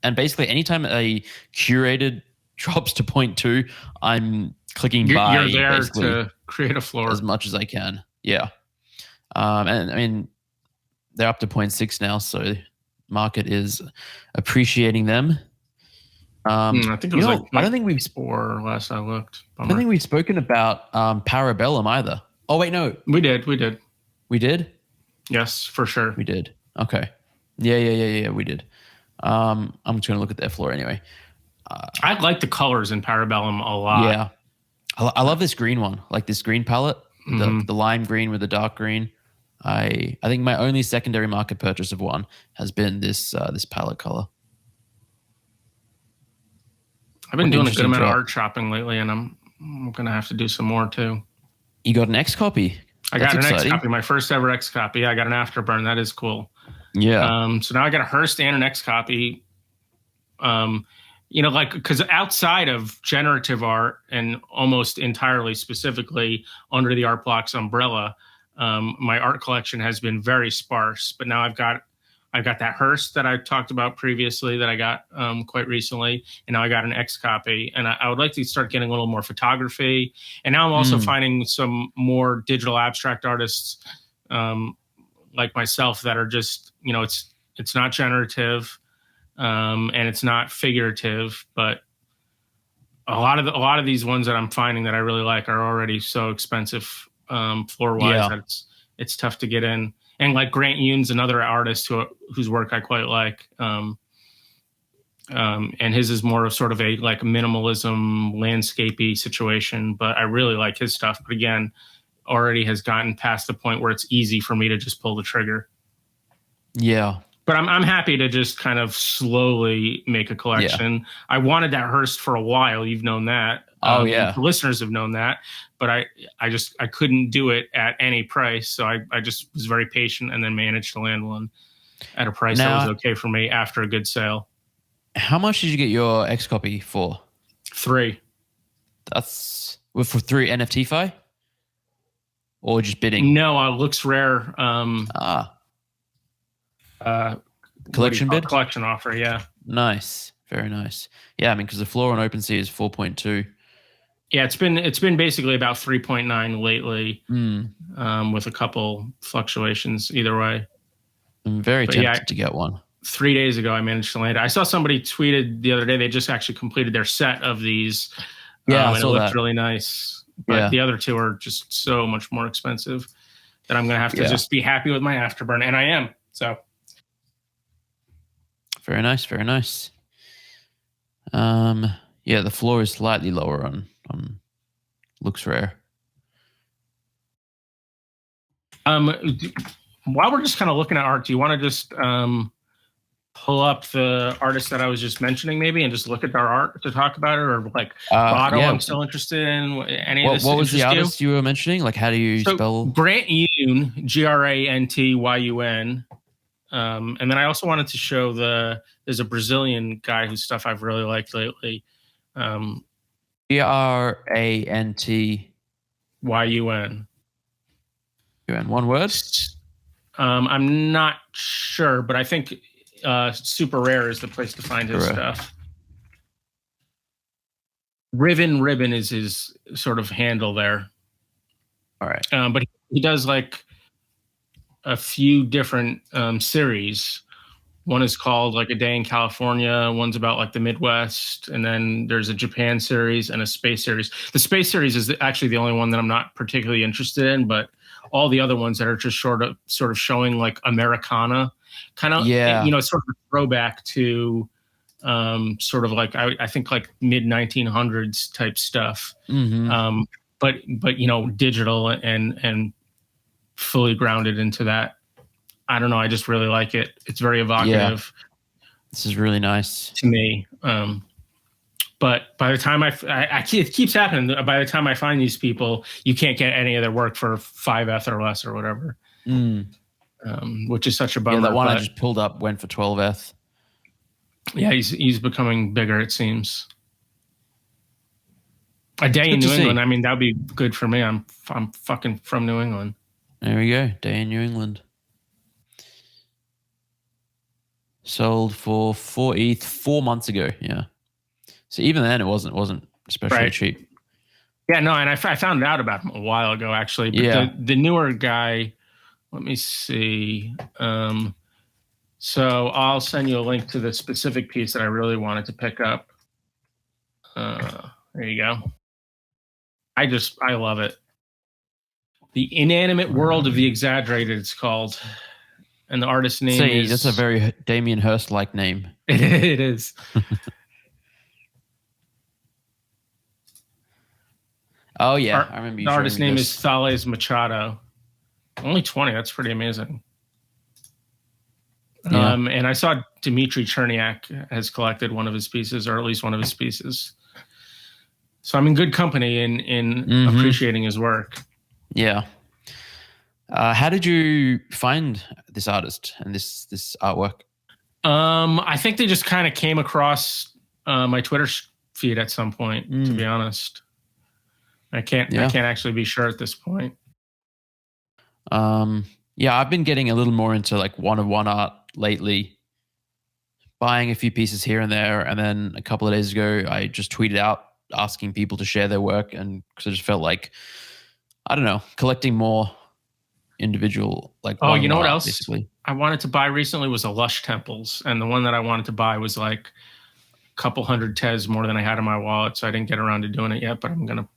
Speaker 3: And basically anytime a curated drops to 0.2, I'm clicking buy.
Speaker 1: You're there to create a floor.
Speaker 3: As much as I can. Yeah. And I mean, they're up to 0.6 now. So market is appreciating them.
Speaker 1: I think it was like
Speaker 3: I don't think we've
Speaker 1: last I looked. Bummer.
Speaker 3: I don't think we've spoken about Parabellum either. Oh wait, no.
Speaker 1: We did.
Speaker 3: We did?
Speaker 1: Yes, for sure.
Speaker 3: We did. Okay. Yeah, we did. I'm just gonna look at their floor anyway.
Speaker 1: I like the colors in Parabellum a lot.
Speaker 3: Yeah. I love this green one, like this green palette, the lime green with the dark green. I think my only secondary market purchase of one has been this palette color.
Speaker 1: I've been doing a good amount of art shopping lately, and I'm going to have to do some more too.
Speaker 3: You got an XCOPY?
Speaker 1: I got an XCOPY, my first ever XCOPY. I got an Afterburn. That is cool.
Speaker 3: Yeah.
Speaker 1: So now I got a Hearst and an XCOPY. You know, like, because outside of generative art and almost entirely specifically under the Artblocks umbrella, my art collection has been very sparse. But now I've got that Hearst that I talked about previously that I got quite recently, and now I got an XCOPY, and I would like to start getting a little more photography. And now I'm also finding some more digital abstract artists like myself that are just, you know, it's not generative and it's not figurative, but a lot of these ones that I'm finding that I really like are already so expensive floor wise that it's tough to get in. And like Grant Yoon's another artist whose work I quite like. And his is more of sort of a like minimalism, landscapey situation, but I really like his stuff. But again, already has gotten past the point where it's easy for me to just pull the trigger.
Speaker 3: Yeah.
Speaker 1: But I'm happy to just kind of slowly make a collection. Yeah. I wanted that Hearst for a while. You've known that.
Speaker 3: Oh yeah.
Speaker 1: The listeners have known that, but I couldn't do it at any price. So I just was very patient and then managed to land one at a price that was okay for me after a good sale.
Speaker 3: How much did you get your XCOPY for?
Speaker 1: 3.
Speaker 3: That's for 3 NFT fi? Or just bidding?
Speaker 1: No, looks rare.
Speaker 3: Collection bid?
Speaker 1: Collection offer, yeah.
Speaker 3: Nice. Very nice. Yeah, I mean, because the floor on OpenSea is 4.2.
Speaker 1: Yeah, it's been basically about 3.9 lately, with a couple fluctuations either way.
Speaker 3: I'm very tempted to get one.
Speaker 1: 3 days ago, I managed to land it. I saw somebody tweeted the other day they just actually completed their set of these.
Speaker 3: Yeah,
Speaker 1: and it looked really nice. But the other two are just so much more expensive that I'm going to have to just be happy with my Afterburn, and I am. So
Speaker 3: very nice, very nice. Yeah, the floor is slightly lower on looks rare.
Speaker 1: While we're just kind of looking at art, do you want to just pull up the artist that I was just mentioning maybe and just look at their art to talk about it, or like Machado? I'm still interested in any of this.
Speaker 3: What was the artist you were mentioning? Like, how do you spell?
Speaker 1: Grant Yoon, Grantyun. And then I also wanted to show there's a Brazilian guy whose stuff I've really liked lately.
Speaker 3: Grantyun. One word?
Speaker 1: I'm not sure, but I think Super Rare is the place to find his stuff. Rivenribbon is his sort of handle there.
Speaker 3: All right.
Speaker 1: But he does like a few different series. One is called like A Day in California. One's about like the Midwest. And then there's a Japan series and a space series. The space series is actually the only one that I'm not particularly interested in, but all the other ones that are just sort of showing like Americana kind of, sort of a throwback to sort of like, I think like mid 1900s type stuff.
Speaker 3: Mm-hmm.
Speaker 1: But digital and fully grounded into that. I don't know. I just really like it. It's very evocative.
Speaker 3: Yeah. This is really nice
Speaker 1: to me. But by the time it keeps happening. By the time I find these people, you can't get any of their work for 5 ETH or less or whatever. Which is such a bummer.
Speaker 3: Yeah, that one I just pulled up went for 12 ETH.
Speaker 1: Yeah, he's becoming bigger, it seems. A day in New England. I mean, that'd be good for me. I'm fucking from New England.
Speaker 3: There we go. Day in New England. Sold for 4 ETH 4 months ago. Yeah. So even then, it wasn't especially cheap.
Speaker 1: Yeah, no, and I found out about him a while ago, actually. But the newer guy, let me see. So I'll send you a link to the specific piece that I really wanted to pick up. There you go. I love it. The Inanimate World of the Exaggerated, it's called. And the artist's name is...
Speaker 3: That's a very Damien Hirst-like name.
Speaker 1: It is.
Speaker 3: Oh, yeah. I remember you.
Speaker 1: The artist's name is Thales Machado. Only 20. That's pretty amazing. Yeah. And I saw Dmitry Cherniak has collected one of his pieces, or at least one of his pieces. So I'm in good company in appreciating his work.
Speaker 3: Yeah. How did you find this artist and this artwork?
Speaker 1: I think they just kind of came across my Twitter feed at some point, to be honest. I can't actually be sure at this point.
Speaker 3: Yeah, I've been getting a little more into like one-of-one art lately, buying a few pieces here and there. And then a couple of days ago, I just tweeted out asking people to share their work. And because I just felt like, I don't know, collecting more individual, like,
Speaker 1: oh, you know what else
Speaker 3: basically
Speaker 1: I wanted to buy recently was a Lush Temples, and the one that I wanted to buy was like a couple hundred Tez more than I had in my wallet, so I didn't get around to doing it yet, but I'm gonna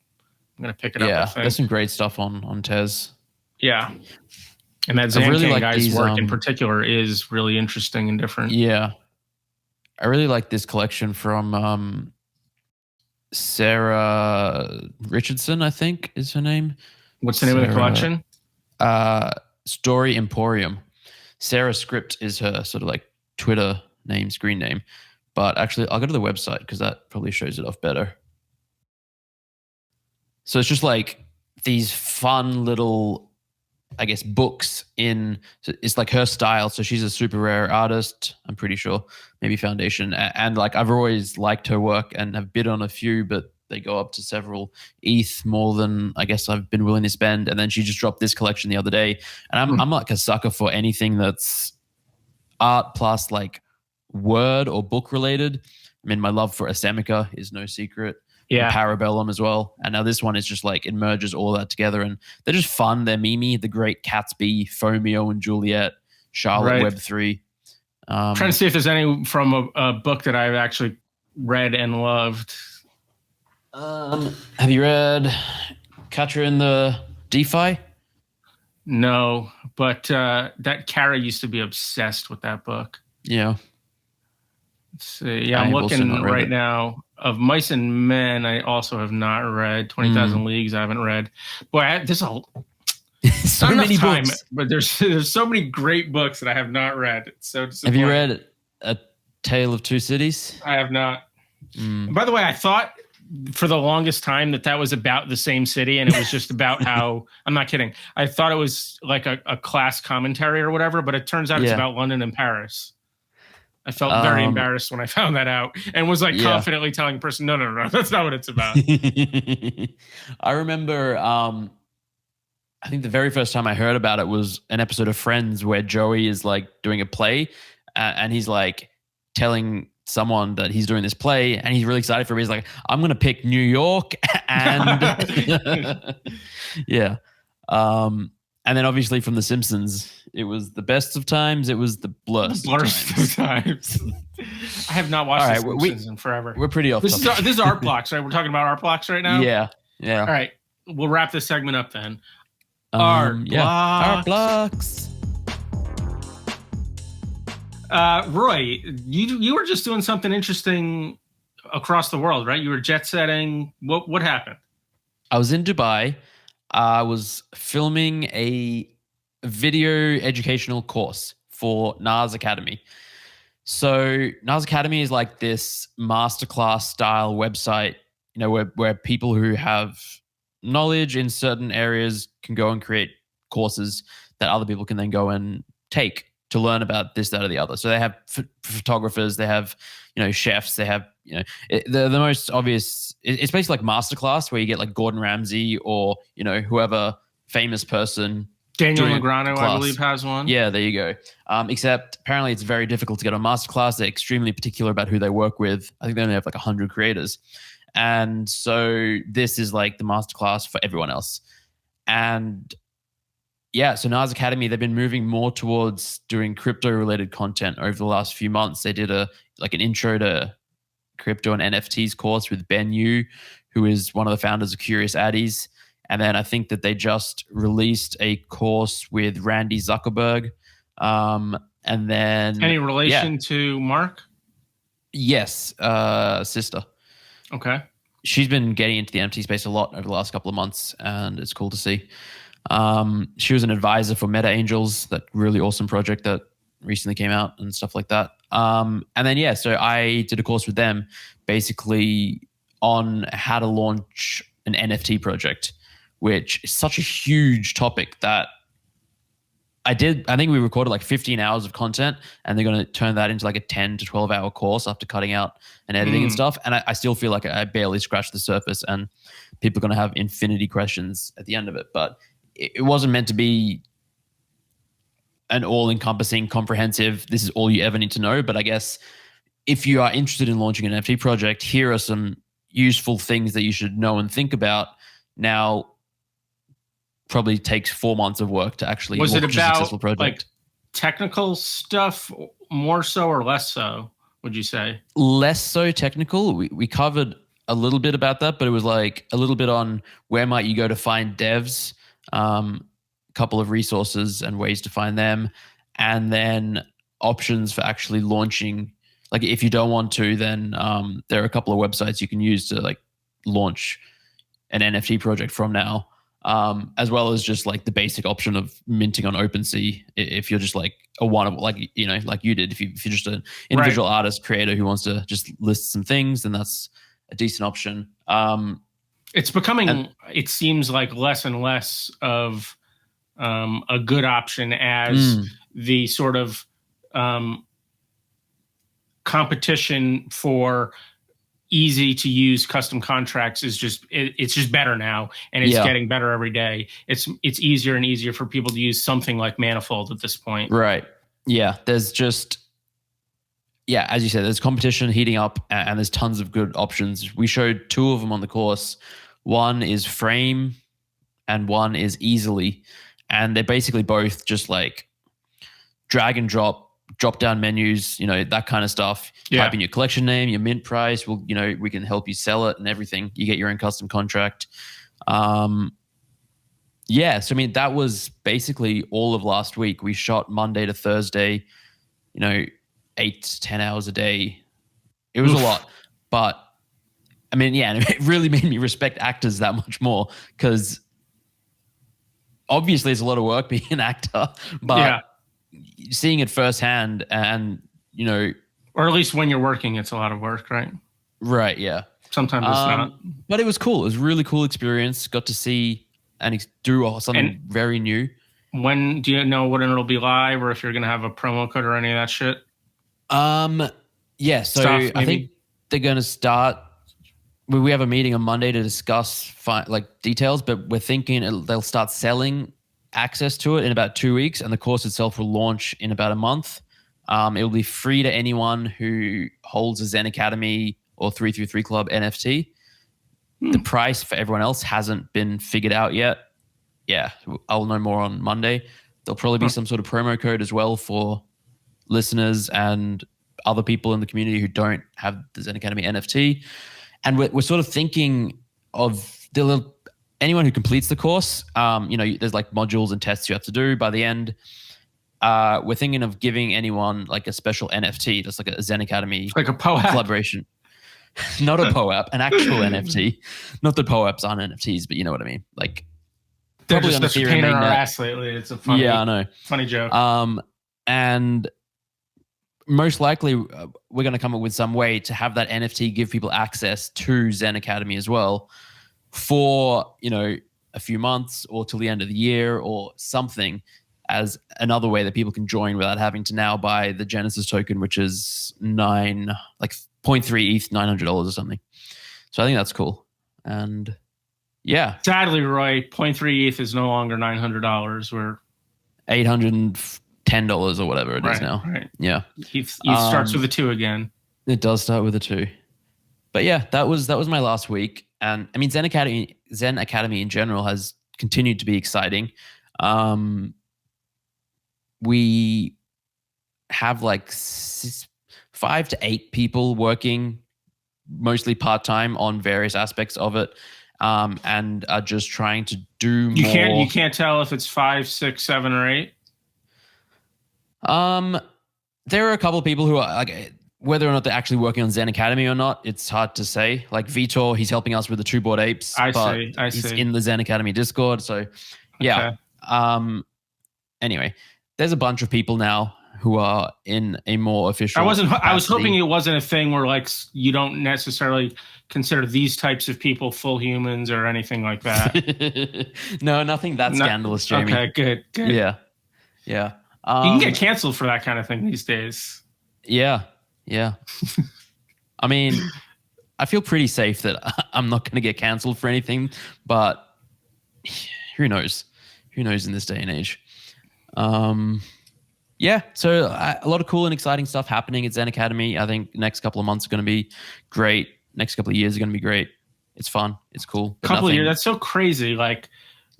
Speaker 1: pick it up.
Speaker 3: Yeah, there's some great stuff on Tez.
Speaker 1: Yeah, and that ZenAcademy guy's work in particular is really interesting and different.
Speaker 3: Yeah, I really like this collection from Sarah Richardson, I think is her name.
Speaker 1: What's the name of the collection?
Speaker 3: Story Emporium. SarahScript is her sort of like Twitter name, screen name. But actually, I'll go to the website because that probably shows it off better. So it's just like these fun little, I guess, books in, it's like her style. So she's a super rare artist, I'm pretty sure, maybe Foundation. And like I've always liked her work and have bid on a few, but they go up to several ETH more than I guess I've been willing to spend. And then she just dropped this collection the other day. And I'm like a sucker for anything that's art plus like word or book related. I mean, my love for Asemica is no secret. Yeah. Parabellum as well. And now this one is just like, it merges all that together. And they're just fun. They're Mimi, The Great Gatsby, Fomeo and Juliet, Charlotte Web 3.
Speaker 1: Trying to see if there's any from a book that I've actually read and loved.
Speaker 3: Have you read Catcher in the DeFi?
Speaker 1: No, but that Kara used to be obsessed with that book.
Speaker 3: Yeah.
Speaker 1: Let's see. Yeah, I'm looking right now. Of Mice and Men, I also have not read. 20,000 Leagues, I haven't read. Boy, there's
Speaker 3: so many books.
Speaker 1: But there's so many great books that I have not read. It's so disappointing.
Speaker 3: Have you read A Tale of Two Cities?
Speaker 1: I have not. By the way, I thought for the longest time that was about the same city, and it was just about how, I'm not kidding, I thought it was like a class commentary or whatever, but it turns out it's about London and Paris. I felt very embarrassed when I found that out and was like confidently telling the person, no, that's not what it's about.
Speaker 3: I remember, I think the very first time I heard about it was an episode of Friends where Joey is like doing a play and he's like telling someone that he's doing this play and he's really excited for it. He's like, I'm going to pick New York and yeah. And then obviously from The Simpsons, it was the best of times. It was the blurst
Speaker 1: of times. I have not watched The Simpsons in forever.
Speaker 3: We're pretty off.
Speaker 1: This is Artblocks, right? We're talking about Artblocks right now?
Speaker 3: Yeah. Yeah.
Speaker 1: All right. We'll wrap this segment up then.
Speaker 3: Artblocks. Yeah. Artblocks.
Speaker 1: Roy, you were just doing something interesting across the world, right? You were jet setting. What happened? I
Speaker 3: was in Dubai. I was filming a video educational course for Nasacademy. So Nasacademy is like this masterclass style website, you know, where people who have knowledge in certain areas can go and create courses that other people can then go and take to learn about this, that, or the other. So they have photographers, they have, you know, chefs, they have, you know, the most obvious, it's basically like masterclass where you get like Gordon Ramsay or, you know, whoever famous person.
Speaker 1: Daniel Negreanu, I believe, has one.
Speaker 3: Yeah, there you go. Except apparently it's very difficult to get on masterclass. They're extremely particular about who they work with. I think they only have like 100 creators. And so this is like the masterclass for everyone else. And yeah, so Nasacademy, they've been moving more towards doing crypto-related content over the last few months. They did an intro to crypto and NFTs course with Ben Yu, who is one of the founders of Curious Addies. And then I think that they just released a course with Randy Zuckerberg. And then
Speaker 1: any relation to Mark?
Speaker 3: Yes, sister.
Speaker 1: Okay.
Speaker 3: She's been getting into the NFT space a lot over the last couple of months, and it's cool to see. She was an advisor for Meta Angels, that really awesome project that recently came out and stuff like that. And then, yeah, so I did a course with them basically on how to launch an NFT project, which is such a huge topic that I think we recorded like 15 hours of content, and they're going to turn that into like a 10 to 12 hour course after cutting out and editing and stuff. And I still feel like I barely scratched the surface, and people are going to have infinity questions at the end of it. But it wasn't meant to be an all-encompassing, comprehensive, this is all you ever need to know. But I guess if you are interested in launching an NFT project, here are some useful things that you should know and think about. Now, probably takes 4 months of work to actually launch a successful project.
Speaker 1: Like technical stuff more so or less so, would you say?
Speaker 3: Less so technical. We covered a little bit about that, but it was like a little bit on where might you go to find devs, a couple of resources and ways to find them, and then options for actually launching. Like if you don't want to, then there are a couple of websites you can use to like launch an NFT project from now, as well as just like the basic option of minting on OpenSea if you're just like a one of, like, you know, like you did. If you're just an individual artist creator who wants to just list some things, then that's a decent option.
Speaker 1: It's becoming, it seems like, less and less of a good option as the sort of competition for easy to use custom contracts is just, it's just better now, and it's getting better every day. It's easier and easier for people to use something like Manifold at this point.
Speaker 3: Right. Yeah. There's just, as you said, there's competition heating up, and there's tons of good options. We showed 2 of them on the course. One is Frame and one is Easily. And they're basically both just like drag and drop down menus, you know, that kind of stuff. Type in your collection name, your mint price. We can help you sell it and everything. You get your own custom contract. So I mean, that was basically all of last week. We shot Monday to Thursday, 8 to 10 hours a day. It was a lot, but I mean, it really made me respect actors that much more, because obviously it's a lot of work being an actor, but seeing it firsthand, and
Speaker 1: or at least when you're working, it's a lot of work, right?
Speaker 3: Right. Yeah.
Speaker 1: Sometimes it's not.
Speaker 3: But it was cool. It was a really cool experience. Got to see and do something very new.
Speaker 1: When do you know when it'll be live, or if you're going to have a promo code or any of that shit?
Speaker 3: So I think they're going to start. we have a meeting on Monday to discuss details, but we're thinking they'll start selling access to it in about 2 weeks, and the course itself will launch in about a month. It will be free to anyone who holds a ZenAcademy or 333 Club NFT. The price for everyone else hasn't been figured out yet. Yeah, I'll know more on Monday. There'll probably be some sort of promo code as well for listeners and other people in the community who don't have the ZenAcademy NFT. And we're sort of thinking of anyone who completes the course. There's like modules and tests you have to do by the end. We're thinking of giving anyone like a special NFT, just like a ZenAcademy,
Speaker 1: like a POAP
Speaker 3: collaboration. Not a POAP, an actual NFT. Not that POAPs aren't NFTs, but you know what I mean. Like,
Speaker 1: they're just the pain in our ass lately. It's a funny,
Speaker 3: I know,
Speaker 1: funny joke.
Speaker 3: And most likely we're going to come up with some way to have that NFT give people access to ZenAcademy as well for, a few months or till the end of the year or something, as another way that people can join without having to now buy the Genesis token, which is 0.3 ETH, $900 or something. So I think that's cool. And yeah.
Speaker 1: Sadly, Roy, 0.3 ETH is no longer $900. We're
Speaker 3: $810 or whatever it is now.
Speaker 1: Right.
Speaker 3: Yeah.
Speaker 1: ETH starts with a 2 again.
Speaker 3: It does start with a 2. But yeah, that was my last week. And I mean, ZenAcademy in general has continued to be exciting. We have like 5 to 8 people working mostly part-time on various aspects of it, and are just trying to do more.
Speaker 1: You can't tell if it's 5, 6, 7, or 8.
Speaker 3: There are a couple of people who are like, whether or not they're actually working on ZenAcademy or not, it's hard to say. Like Vitor, he's helping us with the 2 Bored Apes.
Speaker 1: I
Speaker 3: He's
Speaker 1: see.
Speaker 3: in the ZenAcademy Discord. So yeah.
Speaker 1: Okay.
Speaker 3: Anyway, there's a bunch of people now who are in a more official capacity.
Speaker 1: I was hoping it wasn't a thing where like you don't necessarily consider these types of people full humans or anything like that.
Speaker 3: No, nothing that scandalous, Jamie.
Speaker 1: Okay, good.
Speaker 3: Yeah.
Speaker 1: You can get canceled for that kind of thing these days.
Speaker 3: Yeah. I mean, I feel pretty safe that I'm not going to get canceled for anything, but who knows? Who knows in this day and age? Yeah, so a lot of cool and exciting stuff happening at ZenAcademy. I think next couple of months are going to be great. Next couple of years are going to be great. It's fun. It's cool.
Speaker 1: Couple of years. That's so crazy. Like,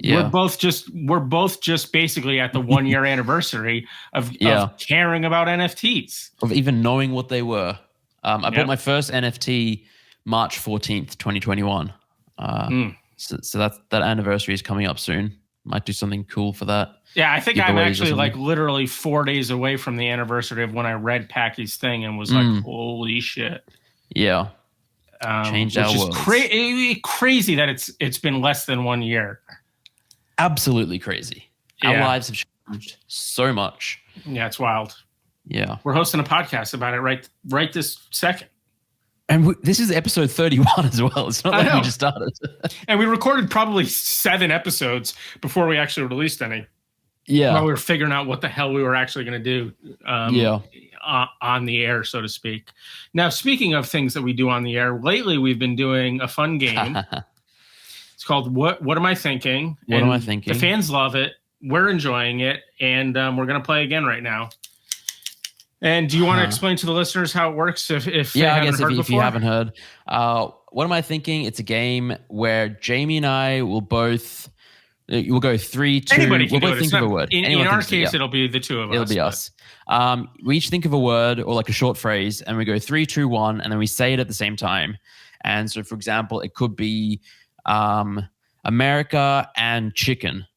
Speaker 1: we're both just basically at the 1 year anniversary of caring about NFTs,
Speaker 3: of even knowing what they were. I bought my first NFT March 14th, 2021. So that anniversary is coming up soon. Might do something cool for that.
Speaker 1: Yeah, I think I'm actually like literally 4 days away from the anniversary of when I read Packy's thing and was like, holy shit.
Speaker 3: Yeah. Changed our world.
Speaker 1: Crazy that it's been less than 1 year.
Speaker 3: Absolutely crazy. Our lives have changed so much.
Speaker 1: Yeah, it's wild.
Speaker 3: Yeah.
Speaker 1: We're hosting a podcast about it right this second.
Speaker 3: And this is episode 31 as well. It's not like we just started.
Speaker 1: And we recorded probably 7 episodes before we actually released any.
Speaker 3: Yeah.
Speaker 1: While we were figuring out what the hell we were actually going to do on the air, so to speak. Now, speaking of things that we do on the air, lately we've been doing a fun game. It's called What Am I Thinking?
Speaker 3: What Am I Thinking?
Speaker 1: The fans love it. We're enjoying it. And we're going to play again right now. And do you want to explain to the listeners how it works if they haven't heard before?
Speaker 3: If you haven't heard. What Am I Thinking? It's a game where Jamie and I will both... We'll go 3, 2...
Speaker 1: Anybody can
Speaker 3: we'll
Speaker 1: do it.
Speaker 3: think of a word.
Speaker 1: In our case, it'll be the two of us.
Speaker 3: It'll be us. We each think of a word or like a short phrase, and we go 3, 2, 1, and then we say it at the same time. And so, for example, it could be America and chicken.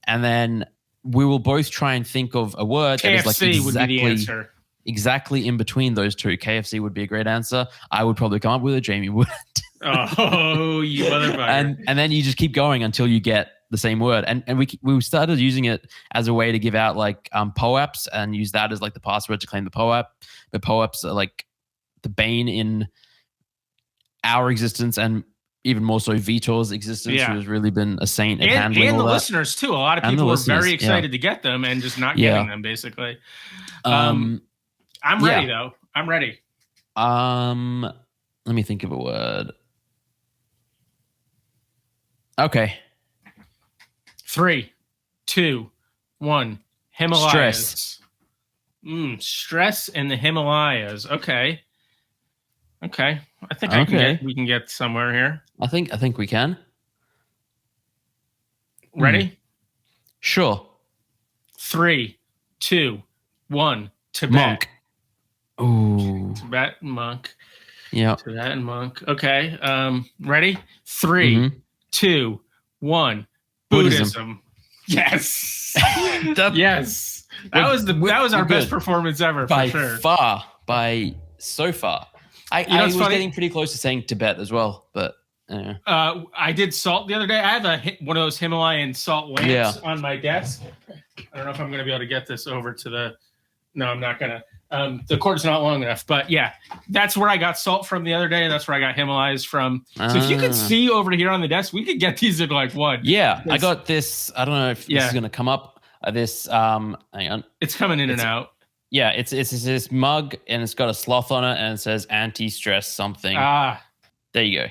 Speaker 3: And then we will both try and think of a word that is like
Speaker 1: KFC would be the answer.
Speaker 3: Exactly in between those two. KFC would be a great answer. I would probably come up with it. Jamie wouldn't.
Speaker 1: Oh, you motherfucker.
Speaker 3: And then you just keep going until you get the same word. And we started using it as a way to give out like POAPs and use that as like the password to claim the POAP. But POAPs are like the bane in our existence and even more so Vitor's existence, who has really been a saint at handling all that.
Speaker 1: And the listeners too. A lot of people are very excited to get them and just not getting them, basically. I'm ready though. I'm ready.
Speaker 3: Let me think of a word. Okay.
Speaker 1: 3, 2, 1. Himalayas.
Speaker 3: Stress.
Speaker 1: Stress in the Himalayas. Okay. I think we can get somewhere here.
Speaker 3: I think we can.
Speaker 1: Ready?
Speaker 3: Sure.
Speaker 1: 3, 2, 1. Tibet.
Speaker 3: Monk. Ooh.
Speaker 1: Tibetan monk.
Speaker 3: Yeah.
Speaker 1: Tibetan monk. Okay. Ready? 3, 2, 1. Buddhism. Yes. Yes. That was our best performance ever
Speaker 3: by
Speaker 1: for sure.
Speaker 3: By so far. I was getting pretty close to saying Tibet as well, but
Speaker 1: I did salt the other day. I have one of those Himalayan salt lamps on my desk. I don't know if I'm going to be able to get this over to the. No, I'm not going to. The cord's not long enough, but yeah, that's where I got salt from the other day. That's where I got Himalayas from. So if you could see over here on the desk, we could get these in like one.
Speaker 3: Yeah, I got this. I don't know if this is going to come up. Hang on.
Speaker 1: It's coming in and out.
Speaker 3: Yeah, it's this mug and it's got a sloth on it and it says anti-stress something. There you go.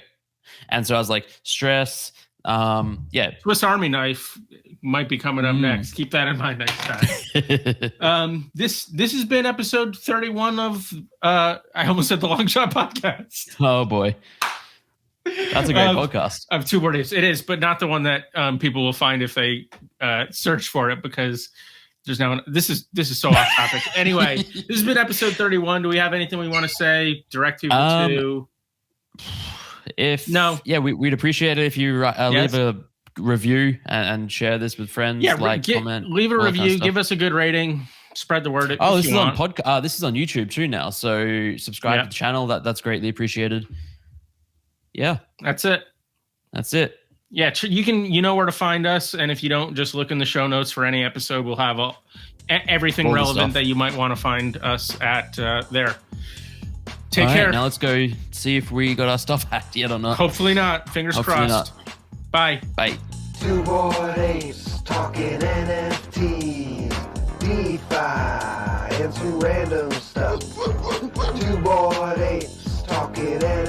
Speaker 3: And so I was like, stress.
Speaker 1: Swiss Army knife might be coming up next. Keep that in mind next time. This has been episode 31 of I almost said the Long Shot Podcast.
Speaker 3: Oh boy. That's a great podcast.
Speaker 1: Of Two Bored Apes. It is, but not the one that people will find if they search for it, because there's now this is so off topic. Anyway, this has been episode 31. Do we have anything we want to say? Direct people to
Speaker 3: we'd appreciate it if you leave a review and share this with friends. Comment,
Speaker 1: leave a review, give us a good rating, spread the word.
Speaker 3: This is on podcast. This is on YouTube too now, so subscribe to the channel. That's greatly appreciated. Yeah,
Speaker 1: that's it. Yeah, you know where to find us, and if you don't, just look in the show notes for any episode. We'll have everything relevant that you might want to find us at there. Take care.
Speaker 3: Now let's go see if we got our stuff hacked yet or not.
Speaker 1: Hopefully not. Fingers crossed. Bye.
Speaker 3: Bye.
Speaker 2: Two Bored Apes talking NFTs, DeFi, and some random stuff. Two Bored Apes talking NFTs.